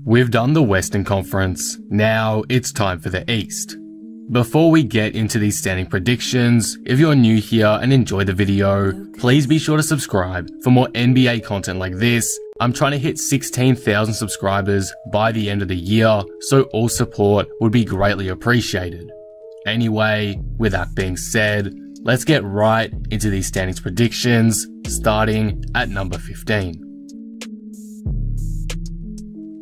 We've done the Western Conference, now it's time for the East. Before we get into these standing predictions, if you're new here and enjoy the video, please be sure to subscribe for more NBA content like this. I'm trying to hit 16,000 subscribers by the end of the year, so all support would be greatly appreciated. Anyway, with that being said, let's get right into these standings predictions, starting at number 15.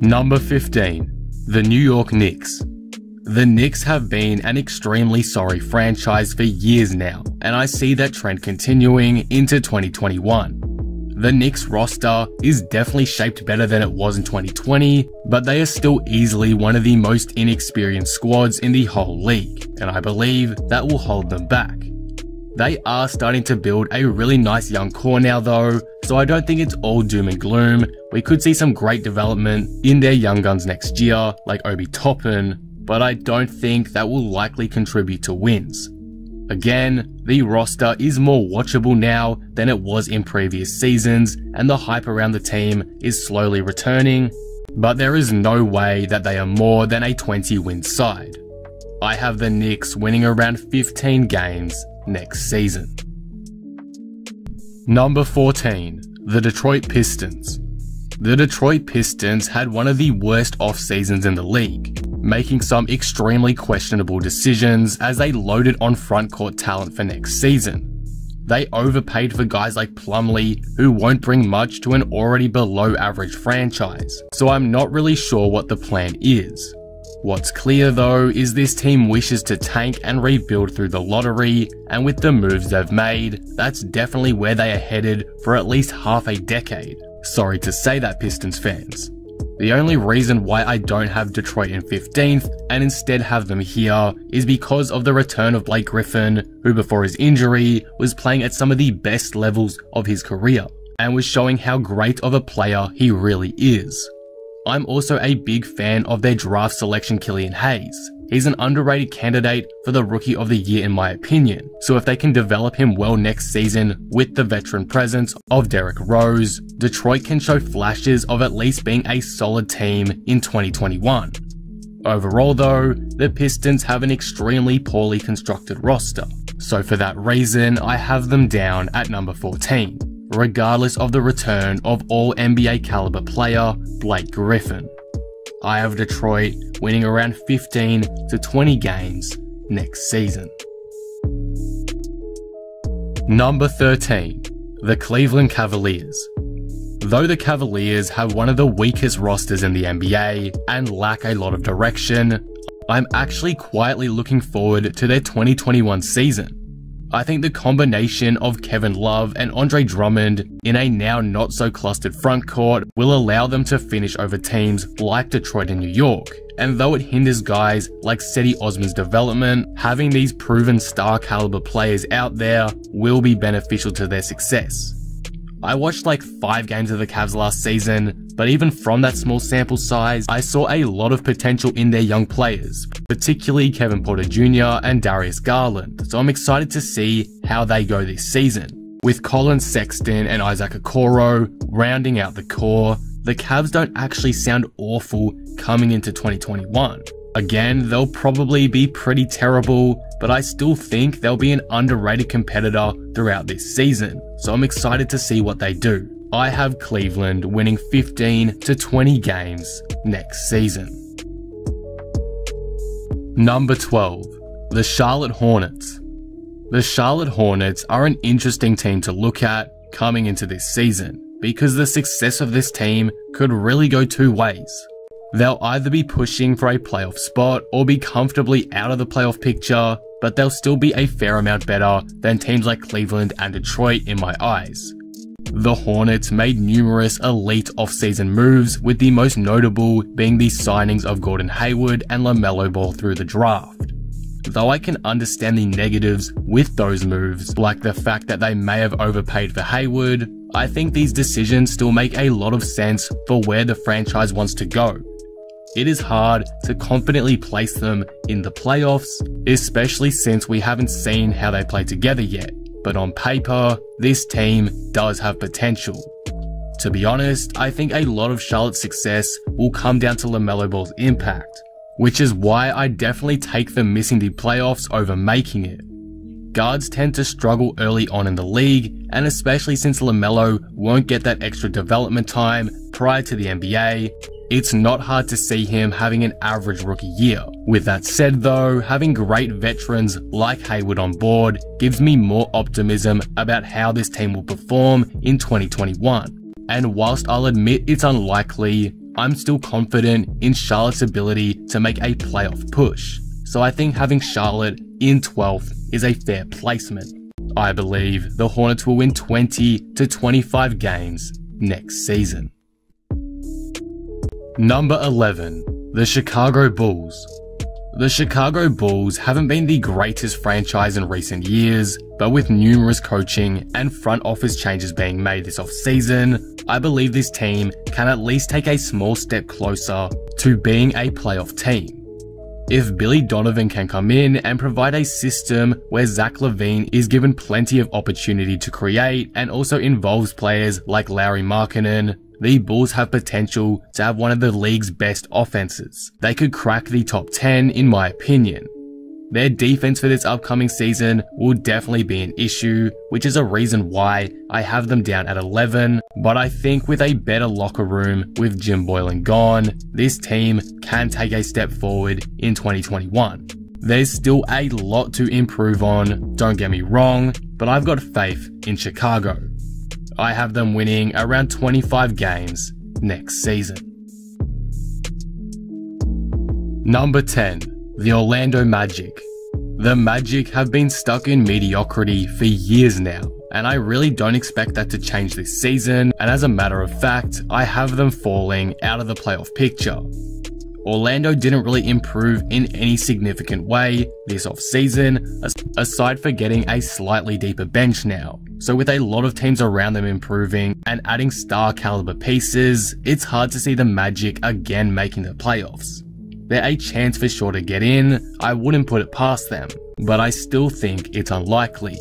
Number 15, the New York Knicks. The Knicks have been an extremely sorry franchise for years now, and I see that trend continuing into 2021. The Knicks roster is definitely shaped better than it was in 2020, but they are still easily one of the most inexperienced squads in the whole league, and I believe that will hold them back. They are starting to build a really nice young core now though, so I don't think it's all doom and gloom. We could see some great development in their young guns next year, like Obi Toppin, but I don't think that will likely contribute to wins. Again, the roster is more watchable now than it was in previous seasons, and the hype around the team is slowly returning, but there is no way that they are more than a 20-win side. I have the Knicks winning around 15 games next season. Number 14, the Detroit Pistons. The Detroit Pistons had one of the worst off-seasons in the league, making some extremely questionable decisions as they loaded on front-court talent for next season. They overpaid for guys like Plumlee, who won't bring much to an already below-average franchise, so I'm not really sure what the plan is. What's clear though is this team wishes to tank and rebuild through the lottery, and with the moves they've made, that's definitely where they are headed for at least half a decade. Sorry to say that, Pistons fans. The only reason why I don't have Detroit in 15th and instead have them here is because of the return of Blake Griffin, who before his injury was playing at some of the best levels of his career and was showing how great of a player he really is. I'm also a big fan of their draft selection Killian Hayes. He's an underrated candidate for the Rookie of the Year in my opinion, so if they can develop him well next season with the veteran presence of Derrick Rose, Detroit can show flashes of at least being a solid team in 2021. Overall though, the Pistons have an extremely poorly constructed roster, so for that reason I have them down at number 14, regardless of the return of all NBA caliber player Blake Griffin. I have Detroit winning around 15 to 20 games next season. Number 13, the Cleveland Cavaliers. Though the Cavaliers have one of the weakest rosters in the NBA and lack a lot of direction, I'm actually quietly looking forward to their 2021 season. I think the combination of Kevin Love and Andre Drummond in a now not so clustered front court will allow them to finish over teams like Detroit and New York. And though it hinders guys like Cedi Osman's development, having these proven star caliber players out there will be beneficial to their success. I watched like 5 games of the Cavs last season, but even from that small sample size, I saw a lot of potential in their young players, particularly Kevin Porter Jr. and Darius Garland, so I'm excited to see how they go this season. With Colin Sexton and Isaac Okoro rounding out the core, the Cavs don't actually sound awful coming into 2021. Again, they'll probably be pretty terrible, but I still think they'll be an underrated competitor throughout this season, so I'm excited to see what they do. I have Cleveland winning 15 to 20 games next season. Number 12, the Charlotte Hornets. The Charlotte Hornets are an interesting team to look at coming into this season, because the success of this team could really go two ways. They'll either be pushing for a playoff spot or be comfortably out of the playoff picture, but they'll still be a fair amount better than teams like Cleveland and Detroit in my eyes. The Hornets made numerous elite off-season moves, with the most notable being the signings of Gordon Hayward and Lamelo Ball through the draft. Though I can understand the negatives with those moves, like the fact that they may have overpaid for Hayward, I think these decisions still make a lot of sense for where the franchise wants to go. It is hard to confidently place them in the playoffs, especially since we haven't seen how they play together yet, but on paper, this team does have potential. To be honest, I think a lot of Charlotte's success will come down to Lamelo Ball's impact, which is why I definitely take them missing the playoffs over making it. Guards tend to struggle early on in the league, and especially since Lamelo won't get that extra development time prior to the NBA, it's not hard to see him having an average rookie year. With that said though, having great veterans like Hayward on board gives me more optimism about how this team will perform in 2021. And whilst I'll admit it's unlikely, I'm still confident in Charlotte's ability to make a playoff push. So I think having Charlotte in 12th is a fair placement. I believe the Hornets will win 20 to 25 games next season. Number 11, the Chicago Bulls. The Chicago Bulls haven't been the greatest franchise in recent years, but with numerous coaching and front office changes being made this offseason, I believe this team can at least take a small step closer to being a playoff team. If Billy Donovan can come in and provide a system where Zach LaVine is given plenty of opportunity to create and also involves players like Lauri Markkanen, the Bulls have potential to have one of the league's best offenses. They could crack the top 10 in my opinion. Their defense for this upcoming season will definitely be an issue, which is a reason why I have them down at 11, but I think with a better locker room with Jim Boylen gone, this team can take a step forward in 2021. There's still a lot to improve on, don't get me wrong, but I've got faith in Chicago. I have them winning around 25 games next season. Number 10. The Orlando Magic. The Magic have been stuck in mediocrity for years now, and I really don't expect that to change this season, and as a matter of fact, I have them falling out of the playoff picture. Orlando didn't really improve in any significant way this offseason, aside for getting a slightly deeper bench now. So with a lot of teams around them improving and adding star caliber pieces, it's hard to see the Magic again making the playoffs. They're a chance for sure to get in, I wouldn't put it past them, but I still think it's unlikely.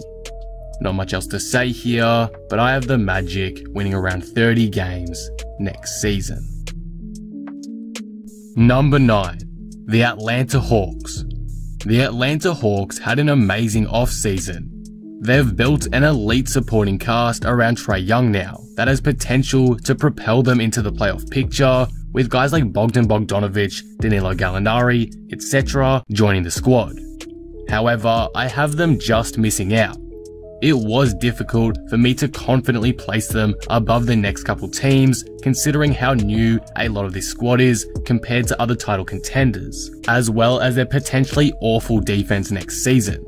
Not much else to say here, but I have the Magic winning around 30 games next season. Number 9. The Atlanta Hawks. The Atlanta Hawks had an amazing offseason. They've built an elite supporting cast around Trae Young now that has potential to propel them into the playoff picture, with guys like Bogdan Bogdanovic, Danilo Gallinari, etc. joining the squad. However, I have them just missing out. It was difficult for me to confidently place them above the next couple teams, considering how new a lot of this squad is compared to other title contenders, as well as their potentially awful defense next season.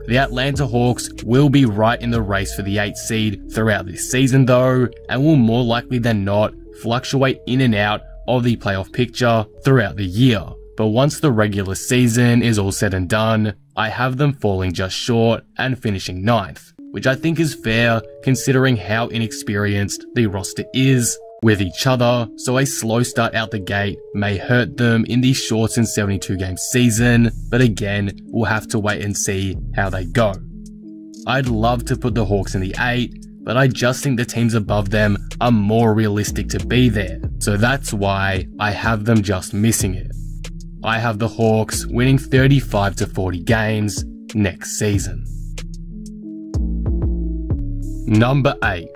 The Atlanta Hawks will be right in the race for the 8th seed throughout this season though, and will more likely than not fluctuate in and out of the playoff picture throughout the year. But once the regular season is all said and done, I have them falling just short and finishing 9th, which I think is fair considering how inexperienced the roster is with each other, so a slow start out the gate may hurt them in the shortened 72 game season, but again, we'll have to wait and see how they go. I'd love to put the Hawks in the 8, but I just think the teams above them are more realistic to be there, so that's why I have them just missing it. I have the Hawks winning 35 to 40 games next season. Number 8.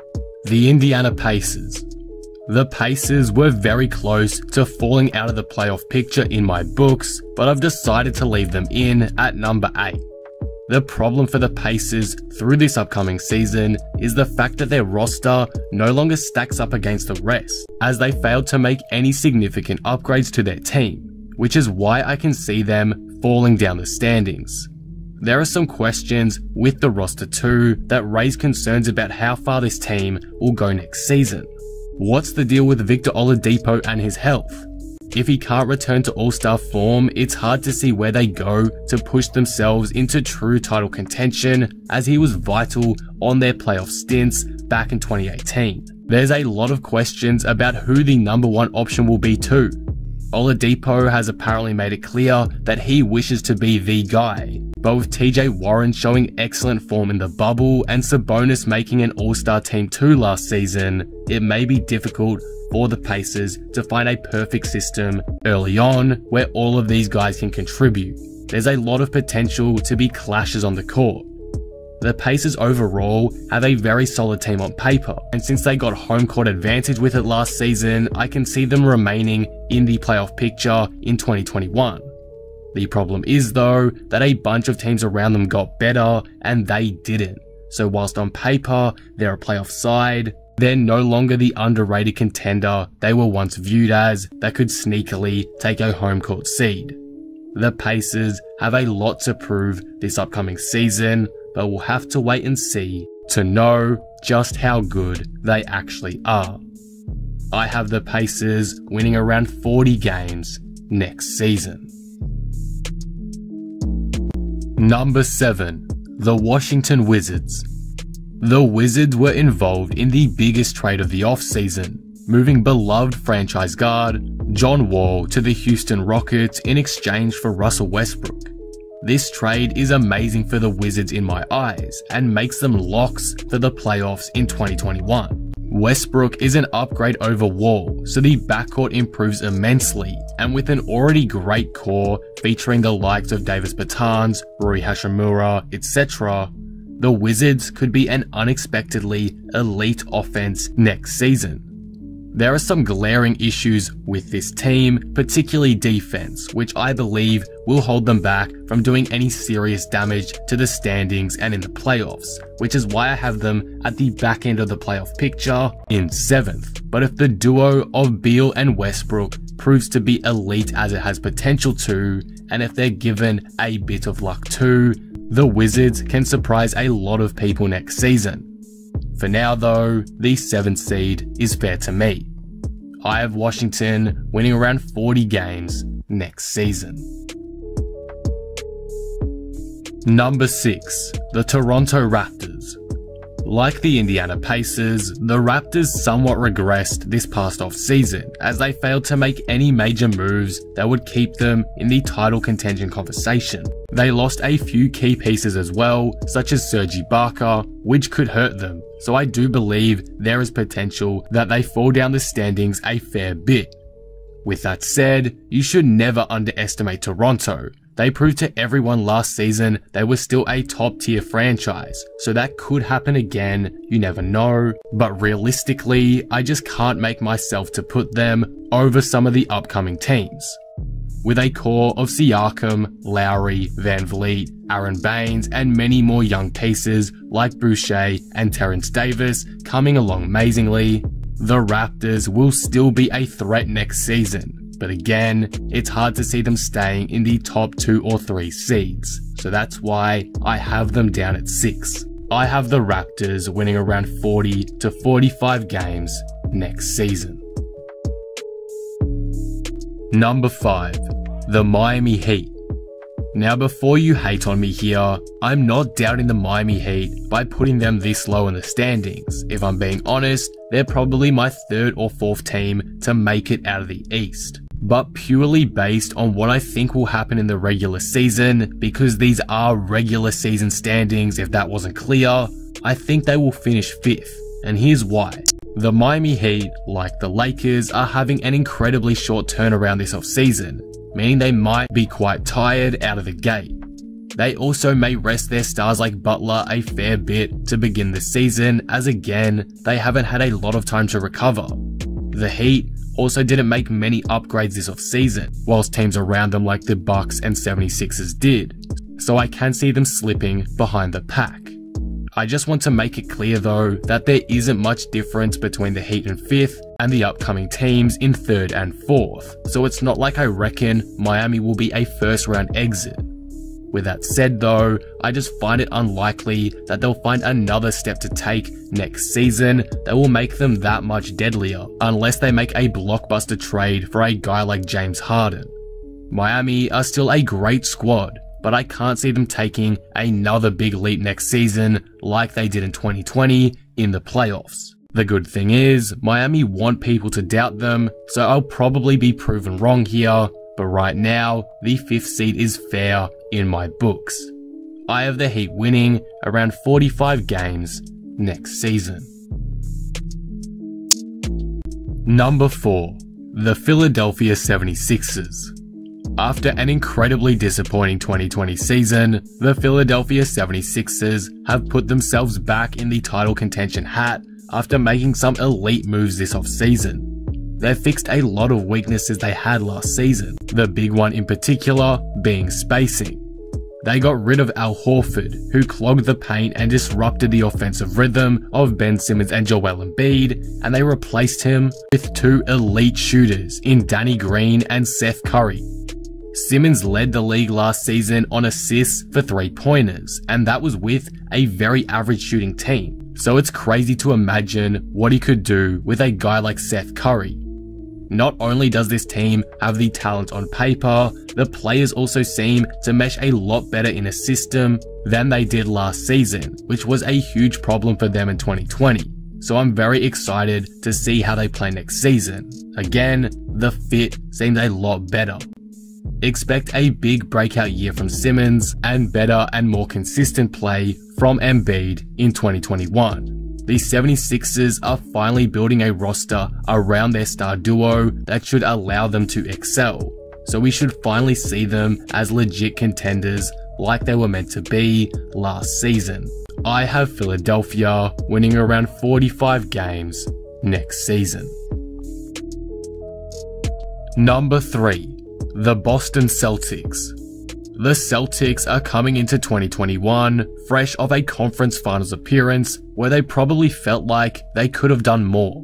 The Indiana Pacers. The Pacers were very close to falling out of the playoff picture in my books, but I've decided to leave them in at number 8. The problem for the Pacers through this upcoming season is the fact that their roster no longer stacks up against the rest, as they failed to make any significant upgrades to their team, which is why I can see them falling down the standings. There are some questions with the roster too that raise concerns about how far this team will go next season. What's the deal with Victor Oladipo and his health? If he can't return to all-star form, it's hard to see where they go to push themselves into true title contention, as he was vital on their playoff stints back in 2018. There's a lot of questions about who the number 1 option will be too. Oladipo has apparently made it clear that he wishes to be the guy, but with TJ Warren showing excellent form in the bubble and Sabonis making an all-star team too last season, it may be difficult for the Pacers to find a perfect system early on where all of these guys can contribute. There's a lot of potential to be clashes on the court. The Pacers overall have a very solid team on paper, and since they got home court advantage with it last season, I can see them remaining in the playoff picture in 2021. The problem is though, that a bunch of teams around them got better and they didn't. So whilst on paper, they're a playoff side, they're no longer the underrated contender they were once viewed as that could sneakily take a home court seed. The Pacers have a lot to prove this upcoming season, but we'll have to wait and see to know just how good they actually are. I have the Pacers winning around 40 games next season. Number 7. The Washington Wizards. The Wizards were involved in the biggest trade of the offseason, moving beloved franchise guard John Wall to the Houston Rockets in exchange for Russell Westbrook. This trade is amazing for the Wizards in my eyes and makes them locks for the playoffs in 2021. Westbrook is an upgrade over Wall, so the backcourt improves immensely, and with an already great core featuring the likes of Davis Bertans, Rui Hachimura, etc., the Wizards could be an unexpectedly elite offense next season. There are some glaring issues with this team, particularly defense, which I believe will hold them back from doing any serious damage to the standings and in the playoffs, which is why I have them at the back end of the playoff picture in 7th. But if the duo of Beal and Westbrook proves to be elite as it has potential to, and if they're given a bit of luck too, the Wizards can surprise a lot of people next season. For now though, the 7th seed is fair to me. I have Washington winning around 40 games next season. Number 6. The Toronto Raptors. Like the Indiana Pacers, the Raptors somewhat regressed this past off-season as they failed to make any major moves that would keep them in the title contention conversation. They lost a few key pieces as well, such as Serge Ibaka, which could hurt them, so I do believe there is potential that they fall down the standings a fair bit. With that said, you should never underestimate Toronto. They proved to everyone last season they were still a top tier franchise, so that could happen again, you never know, but realistically, I just can't make myself to put them over some of the upcoming teams. With a core of Siakam, Lowry, Van Vliet, Aaron Baines, and many more young pieces like Boucher and Terrence Davis coming along amazingly, the Raptors will still be a threat next season. But again, it's hard to see them staying in the top 2 or 3 seeds, so that's why I have them down at 6. I have the Raptors winning around 40 to 45 games next season. Number 5. The Miami Heat. Now before you hate on me here, I'm not doubting the Miami Heat by putting them this low in the standings. If I'm being honest, they're probably my 3rd or 4th team to make it out of the East. But purely based on what I think will happen in the regular season, because these are regular season standings if that wasn't clear, I think they will finish 5th, and here's why. The Miami Heat, like the Lakers, are having an incredibly short turnaround this offseason, meaning they might be quite tired out of the gate. They also may rest their stars like Butler a fair bit to begin the season, as again, they haven't had a lot of time to recover. The Heat also didn't make many upgrades this offseason, whilst teams around them like the Bucks and 76ers did, so I can see them slipping behind the pack. I just want to make it clear though that there isn't much difference between the Heat in 5th and the upcoming teams in 3rd and 4th, so it's not like I reckon Miami will be a 1st round exit. With that said though, I just find it unlikely that they'll find another step to take next season that will make them that much deadlier, unless they make a blockbuster trade for a guy like James Harden. Miami are still a great squad, but I can't see them taking another big leap next season like they did in 2020 in the playoffs. The good thing is, Miami want people to doubt them, so I'll probably be proven wrong here, but right now, the 5th seed is fair in my books. I have the Heat winning around 45 games next season. Number 4. The Philadelphia 76ers. After an incredibly disappointing 2020 season, the Philadelphia 76ers have put themselves back in the title contention hat after making some elite moves this offseason. They've fixed a lot of weaknesses they had last season, the big one in particular being spacing. They got rid of Al Horford, who clogged the paint and disrupted the offensive rhythm of Ben Simmons and Joel Embiid, and they replaced him with 2 elite shooters in Danny Green and Seth Curry. Simmons led the league last season on assists for 3-pointers, and that was with a very average shooting team. So it's crazy to imagine what he could do with a guy like Seth Curry. Not only does this team have the talent on paper, the players also seem to mesh a lot better in a system than they did last season, which was a huge problem for them in 2020. So I'm very excited to see how they play next season. Again, the fit seems a lot better. Expect a big breakout year from Simmons and better and more consistent play from Embiid in 2021. The 76ers are finally building a roster around their star duo that should allow them to excel. So we should finally see them as legit contenders like they were meant to be last season. I have Philadelphia winning around 45 games next season. Number 3. The Boston Celtics. The Celtics are coming into 2021 fresh off a conference finals appearance where they probably felt like they could have done more.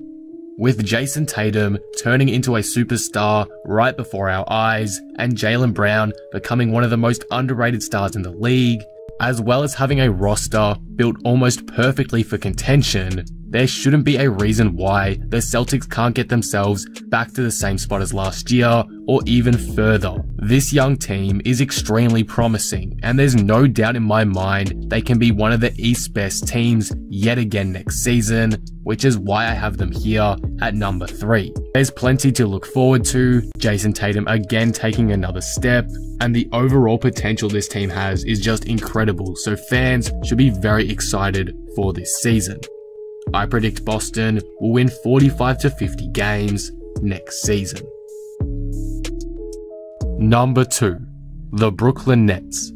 With Jason Tatum turning into a superstar right before our eyes and Jaylen Brown becoming one of the most underrated stars in the league, as well as having a roster built almost perfectly for contention, there shouldn't be a reason why the Celtics can't get themselves back to the same spot as last year or even further. This young team is extremely promising, and there's no doubt in my mind they can be one of the East's best teams yet again next season, which is why I have them here at number 3. There's plenty to look forward to, Jason Tatum again taking another step, and the overall potential this team has is just incredible, so fans should be very excited for this season. I predict Boston will win 45 to 50 games next season. Number 2. The Brooklyn Nets.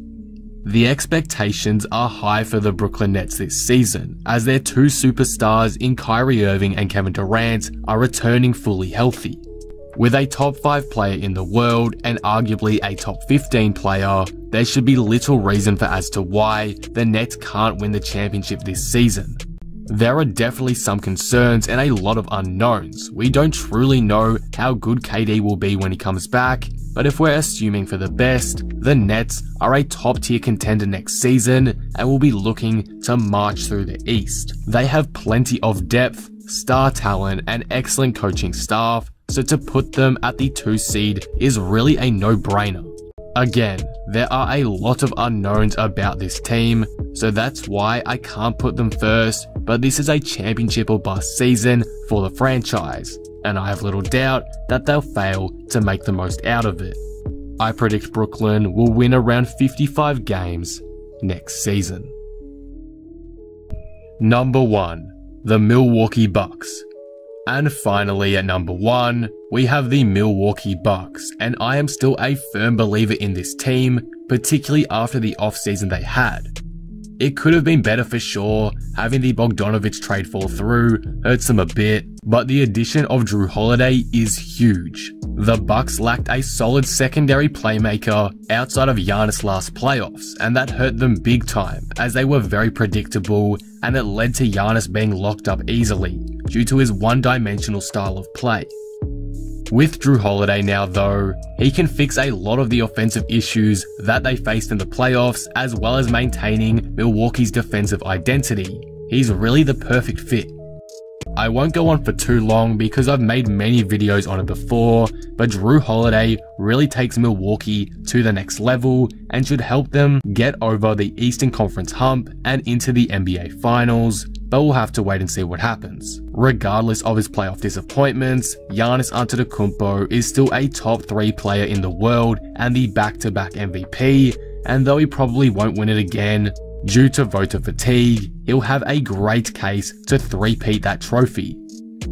The expectations are high for the Brooklyn Nets this season, as their 2 superstars in Kyrie Irving and Kevin Durant are returning fully healthy. With a top 5 player in the world and arguably a top 15 player, there should be little reason for as to why the Nets can't win the championship this season. There are definitely some concerns and a lot of unknowns. We don't truly know how good KD will be when he comes back, but if we're assuming for the best, the Nets are a top tier contender next season and will be looking to march through the East. They have plenty of depth, star talent, and excellent coaching staff, so to put them at the 2 seed is really a no-brainer. Again, there are a lot of unknowns about this team, so that's why I can't put them first, but this is a championship or bust season for the franchise, and I have little doubt that they'll fail to make the most out of it. I predict Brooklyn will win around 55 games next season. Number 1. The Milwaukee Bucks. And finally at number 1, we have the Milwaukee Bucks, and I am still a firm believer in this team, particularly after the offseason they had. It could have been better for sure, having the Bogdanovic trade fall through hurts them a bit, but the addition of Jrue Holiday is huge. The Bucks lacked a solid secondary playmaker outside of Giannis last playoffs, and that hurt them big time, as they were very predictable, and it led to Giannis being locked up easily, due to his one-dimensional style of play. With Jrue Holiday now though, he can fix a lot of the offensive issues that they faced in the playoffs, as well as maintaining Milwaukee's defensive identity. He's really the perfect fit. I won't go on for too long because I've made many videos on it before, but Jrue Holiday really takes Milwaukee to the next level and should help them get over the Eastern Conference hump and into the NBA Finals, but we'll have to wait and see what happens. Regardless of his playoff disappointments, Giannis Antetokounmpo is still a top 3 player in the world and the back-to-back MVP, and though he probably won't win it again, due to voter fatigue, he'll have a great case to three-peat that trophy.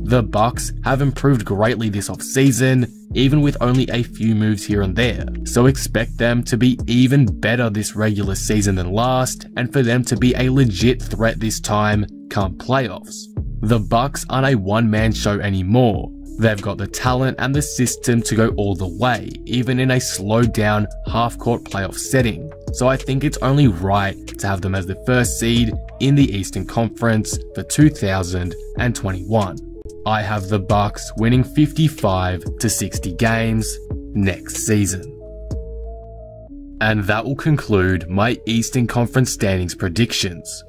The Bucks have improved greatly this offseason, even with only a few moves here and there, so expect them to be even better this regular season than last, and for them to be a legit threat this time come playoffs. The Bucks aren't a one-man show anymore. They've got the talent and the system to go all the way, even in a slowed-down, half-court playoff setting, so I think it's only right to have them as the first seed in the Eastern Conference for 2021. I have the Bucks winning 55 to 60 games next season. And that will conclude my Eastern Conference standings predictions.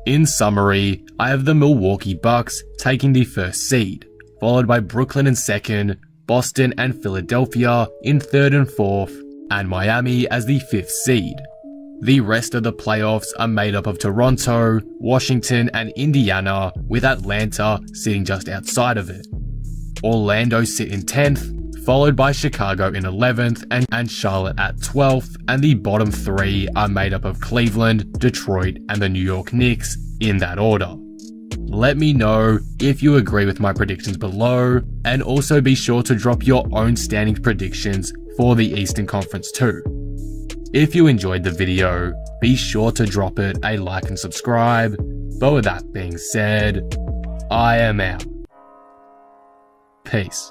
In summary, I have the Milwaukee Bucks taking the first seed, followed by Brooklyn in second, Boston and Philadelphia in third and fourth, and Miami as the fifth seed. The rest of the playoffs are made up of Toronto, Washington and Indiana, with Atlanta sitting just outside of it. Orlando sit in 10th, followed by Chicago in 11th and Charlotte at 12th, and the bottom 3 are made up of Cleveland, Detroit and the New York Knicks in that order. Let me know if you agree with my predictions below, and also be sure to drop your own standings predictions for the Eastern Conference too. If you enjoyed the video, be sure to drop it a like and subscribe, but with that being said, I am out. Peace.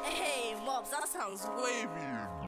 Hey, Mobs, that sounds wavy.